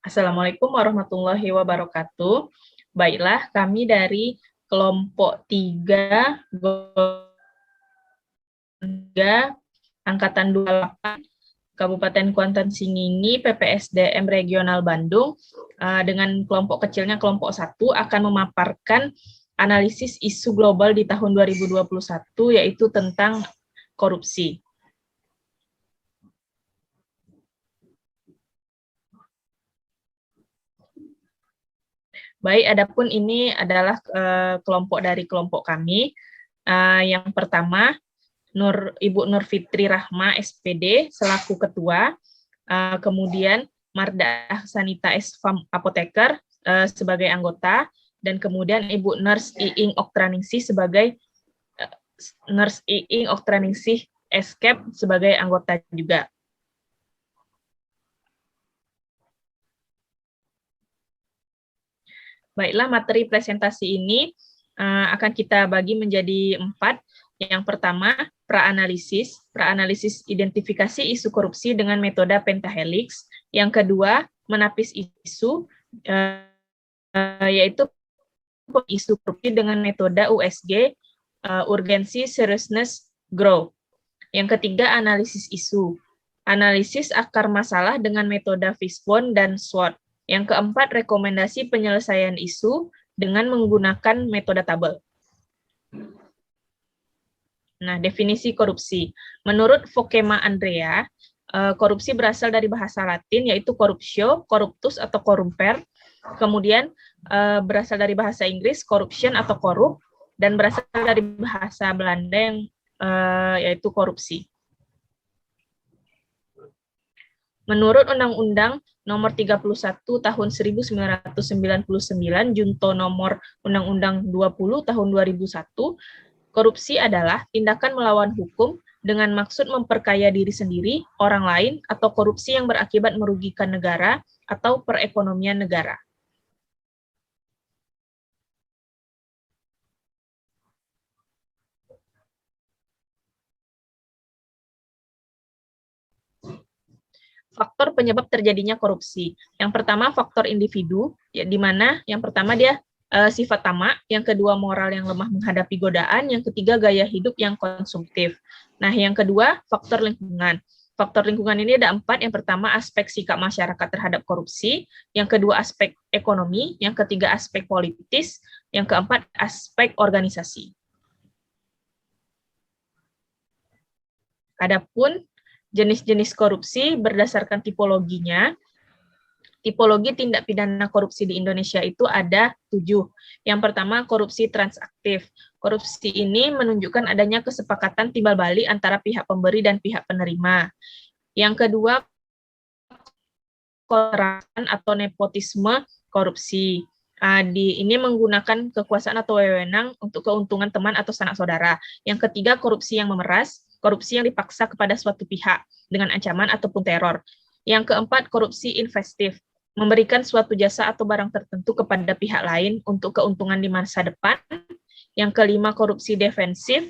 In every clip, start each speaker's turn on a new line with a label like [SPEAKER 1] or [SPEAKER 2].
[SPEAKER 1] Assalamualaikum warahmatullahi wabarakatuh. Baiklah, kami dari kelompok 3, Angkatan 28, Kabupaten Kuantan Singingi, PPSDM Regional Bandung, dengan kelompok kecilnya kelompok 1 akan memaparkan analisis isu global di tahun 2021, yaitu tentang korupsi. Baik, adapun ini adalah kelompok dari kelompok kami. Yang pertama, Ibu Nur Fitri Rahma, SPD, selaku ketua. Kemudian Marda Sanita S. Apoteker sebagai anggota, dan kemudian Ibu Nurse Iing Oktraningsih sebagai Nurse Iing Oktraningsih Escape sebagai anggota juga. Baiklah, materi presentasi ini akan kita bagi menjadi 4. Yang pertama, praanalisis. Praanalisis identifikasi isu korupsi dengan metode pentahelix. Yang kedua, menapis isu, yaitu isu korupsi dengan metode USG, urgensi, seriousness, grow. Yang ketiga, analisis isu. Analisis akar masalah dengan metode Fishbone dan SWOT. Yang keempat, rekomendasi penyelesaian isu dengan menggunakan metode tabel. Nah, definisi korupsi. Menurut Vokema Andrea, korupsi berasal dari bahasa Latin, yaitu corruptio, corruptus, atau corrumper. Kemudian berasal dari bahasa Inggris, corruption atau korup, dan berasal dari bahasa Belanda yang yaitu korupsi. Menurut Undang-Undang Nomor 31 Tahun 1999, Junto Nomor Undang-Undang 20 Tahun 2001, korupsi adalah tindakan melawan hukum dengan maksud memperkaya diri sendiri, orang lain, atau korupsi yang berakibat merugikan negara atau perekonomian negara. Faktor penyebab terjadinya korupsi. Yang pertama, faktor individu, ya, di mana yang pertama dia sifat tamak, yang kedua moral yang lemah menghadapi godaan, yang ketiga gaya hidup yang konsumtif. Nah, yang kedua, faktor lingkungan. Faktor lingkungan ini ada 4. Yang pertama, aspek sikap masyarakat terhadap korupsi. Yang kedua, aspek ekonomi. Yang ketiga, aspek politis. Yang keempat, aspek organisasi. Adapun jenis-jenis korupsi berdasarkan tipologinya, tipologi tindak pidana korupsi di Indonesia itu ada 7. Yang pertama, korupsi transaktif. Korupsi ini menunjukkan adanya kesepakatan timbal balik antara pihak pemberi dan pihak penerima. Yang kedua, kekerasan atau nepotisme korupsi. Ini menggunakan kekuasaan atau wewenang untuk keuntungan teman atau sanak saudara. Yang ketiga, korupsi yang memeras, korupsi yang dipaksa kepada suatu pihak dengan ancaman ataupun teror. Yang keempat, korupsi investif, memberikan suatu jasa atau barang tertentu kepada pihak lain untuk keuntungan di masa depan. Yang kelima, korupsi defensif.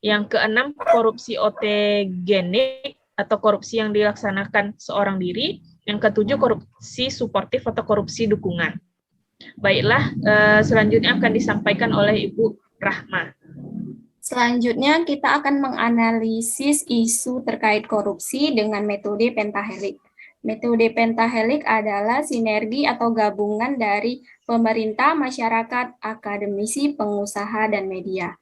[SPEAKER 1] Yang keenam, korupsi otogenik atau korupsi yang dilaksanakan seorang diri. Yang ketujuh, korupsi suportif atau korupsi dukungan. Baiklah, selanjutnya akan disampaikan oleh Ibu Rahma.
[SPEAKER 2] Selanjutnya, kita akan menganalisis isu terkait korupsi dengan metode pentahelix. Metode pentahelix adalah sinergi atau gabungan dari pemerintah, masyarakat, akademisi, pengusaha, dan media.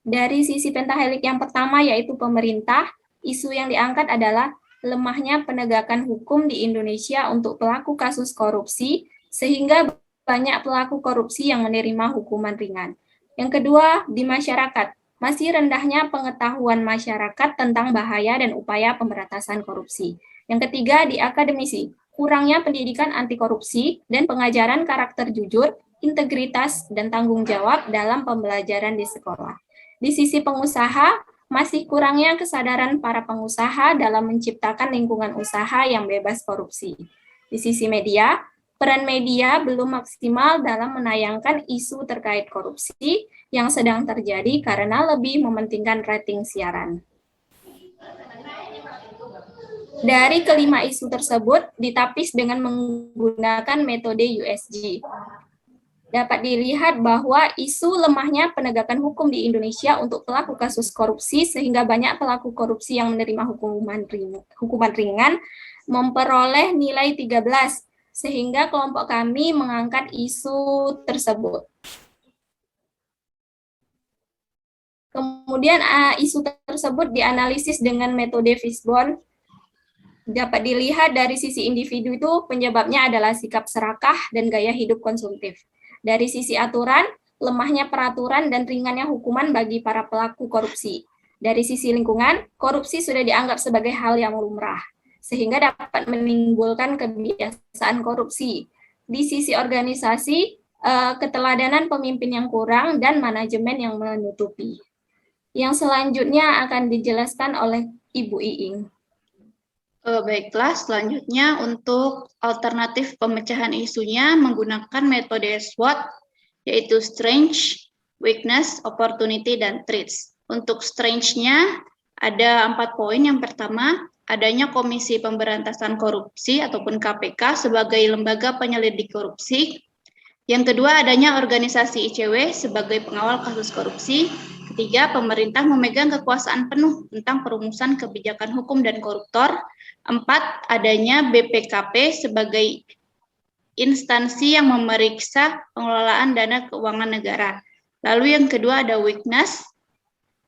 [SPEAKER 2] Dari sisi pentahelix yang pertama, yaitu pemerintah, isu yang diangkat adalah lemahnya penegakan hukum di Indonesia untuk pelaku kasus korupsi, sehingga banyak pelaku korupsi yang menerima hukuman ringan. Yang kedua, di masyarakat, masih rendahnya pengetahuan masyarakat tentang bahaya dan upaya pemberantasan korupsi. Yang ketiga, di akademisi, kurangnya pendidikan anti korupsi dan pengajaran karakter jujur, integritas, dan tanggung jawab dalam pembelajaran di sekolah. Di sisi pengusaha, masih kurangnya kesadaran para pengusaha dalam menciptakan lingkungan usaha yang bebas korupsi. Di sisi media, peran media belum maksimal dalam menayangkan isu terkait korupsi yang sedang terjadi karena lebih mementingkan rating siaran. Dari kelima isu tersebut ditapis dengan menggunakan metode USG. Dapat dilihat bahwa isu lemahnya penegakan hukum di Indonesia untuk pelaku kasus korupsi sehingga banyak pelaku korupsi yang menerima hukuman ringan memperoleh nilai 13, sehingga kelompok kami mengangkat isu tersebut. Kemudian isu tersebut dianalisis dengan metode Fishbone. Dapat dilihat dari sisi individu itu penyebabnya adalah sikap serakah dan gaya hidup konsumtif. Dari sisi aturan, lemahnya peraturan dan ringannya hukuman bagi para pelaku korupsi. Dari sisi lingkungan, korupsi sudah dianggap sebagai hal yang lumrah, sehingga dapat menimbulkan kebiasaan korupsi. Di sisi organisasi, keteladanan pemimpin yang kurang dan manajemen yang menutupi. Yang selanjutnya akan dijelaskan oleh Ibu Iing.
[SPEAKER 3] Baiklah, selanjutnya untuk alternatif pemecahan isunya menggunakan metode SWOT, yaitu Strength, Weakness, Opportunity, dan Threats. Untuk strength-nya ada 4 poin. Yang pertama, adanya Komisi Pemberantasan Korupsi ataupun KPK sebagai lembaga penyelidik korupsi. Yang kedua, adanya organisasi ICW sebagai pengawal kasus korupsi. Ketiga, pemerintah memegang kekuasaan penuh tentang perumusan kebijakan hukum dan koruptor. 4, adanya BPKP sebagai instansi yang memeriksa pengelolaan dana keuangan negara. Lalu yang kedua ada weakness,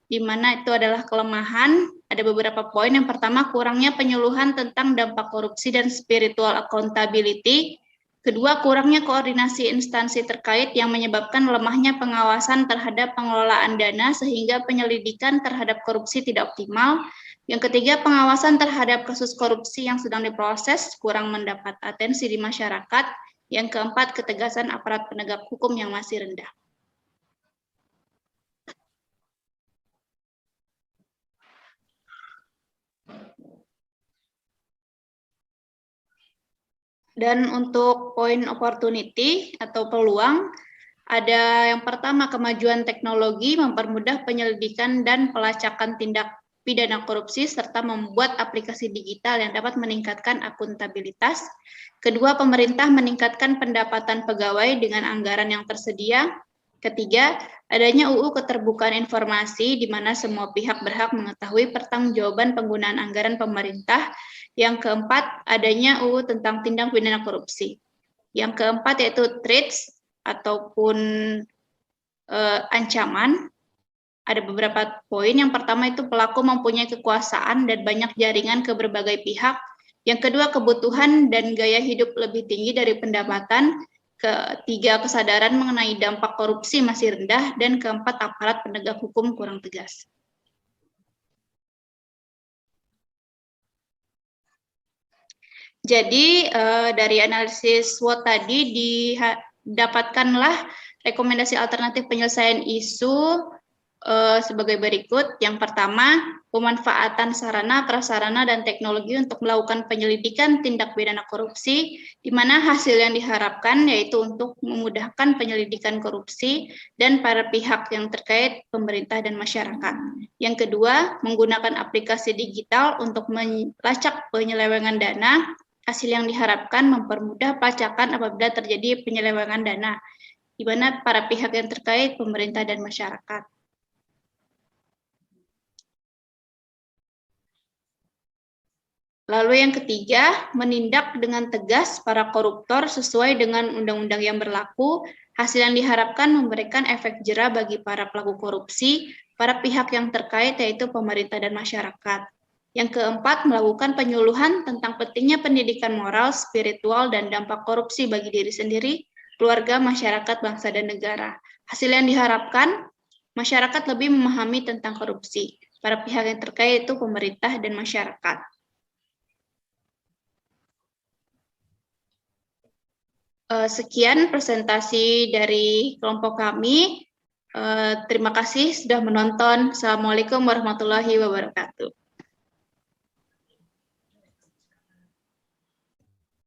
[SPEAKER 3] di mana itu adalah kelemahan. Ada beberapa poin. Yang pertama, kurangnya penyuluhan tentang dampak korupsi dan spiritual accountability. Kedua, kurangnya koordinasi instansi terkait yang menyebabkan lemahnya pengawasan terhadap pengelolaan dana sehingga penyelidikan terhadap korupsi tidak optimal. Yang ketiga, pengawasan terhadap kasus korupsi yang sedang diproses kurang mendapat atensi di masyarakat. Yang keempat, ketegasan aparat penegak hukum yang masih rendah. Dan untuk poin opportunity atau peluang, ada yang pertama, kemajuan teknologi mempermudah penyelidikan dan pelacakan tindak pidana korupsi serta membuat aplikasi digital yang dapat meningkatkan akuntabilitas. Kedua, pemerintah meningkatkan pendapatan pegawai dengan anggaran yang tersedia. Ketiga, adanya UU keterbukaan informasi di mana semua pihak berhak mengetahui pertanggungjawaban penggunaan anggaran pemerintah. Yang keempat, adanya UU tentang tindak pidana korupsi. Yang keempat yaitu threats ataupun ancaman. Ada beberapa poin. Yang pertama itu pelaku mempunyai kekuasaan dan banyak jaringan ke berbagai pihak. Yang kedua, kebutuhan dan gaya hidup lebih tinggi dari pendapatan. Ketiga, kesadaran mengenai dampak korupsi masih rendah. Dan keempat, aparat penegak hukum kurang tegas. Jadi dari analisis SWOT tadi didapatkanlah rekomendasi alternatif penyelesaian isu sebagai berikut. Yang pertama, pemanfaatan sarana, prasarana, dan teknologi untuk melakukan penyelidikan tindak pidana korupsi, di mana hasil yang diharapkan yaitu untuk memudahkan penyelidikan korupsi dan para pihak yang terkait, pemerintah dan masyarakat. Yang kedua, menggunakan aplikasi digital untuk melacak penyelewengan dana. Hasil yang diharapkan mempermudah pelacakan apabila terjadi penyelewengan dana, di mana para pihak yang terkait, pemerintah dan masyarakat. Lalu yang ketiga, menindak dengan tegas para koruptor sesuai dengan undang-undang yang berlaku. Hasil yang diharapkan memberikan efek jera bagi para pelaku korupsi, para pihak yang terkait yaitu pemerintah dan masyarakat. Yang keempat, melakukan penyuluhan tentang pentingnya pendidikan moral, spiritual, dan dampak korupsi bagi diri sendiri, keluarga, masyarakat, bangsa, dan negara. Hasil yang diharapkan, masyarakat lebih memahami tentang korupsi. Para pihak yang terkait itu pemerintah dan masyarakat. Sekian presentasi dari kelompok kami. Terima kasih sudah menonton. Assalamualaikum warahmatullahi wabarakatuh.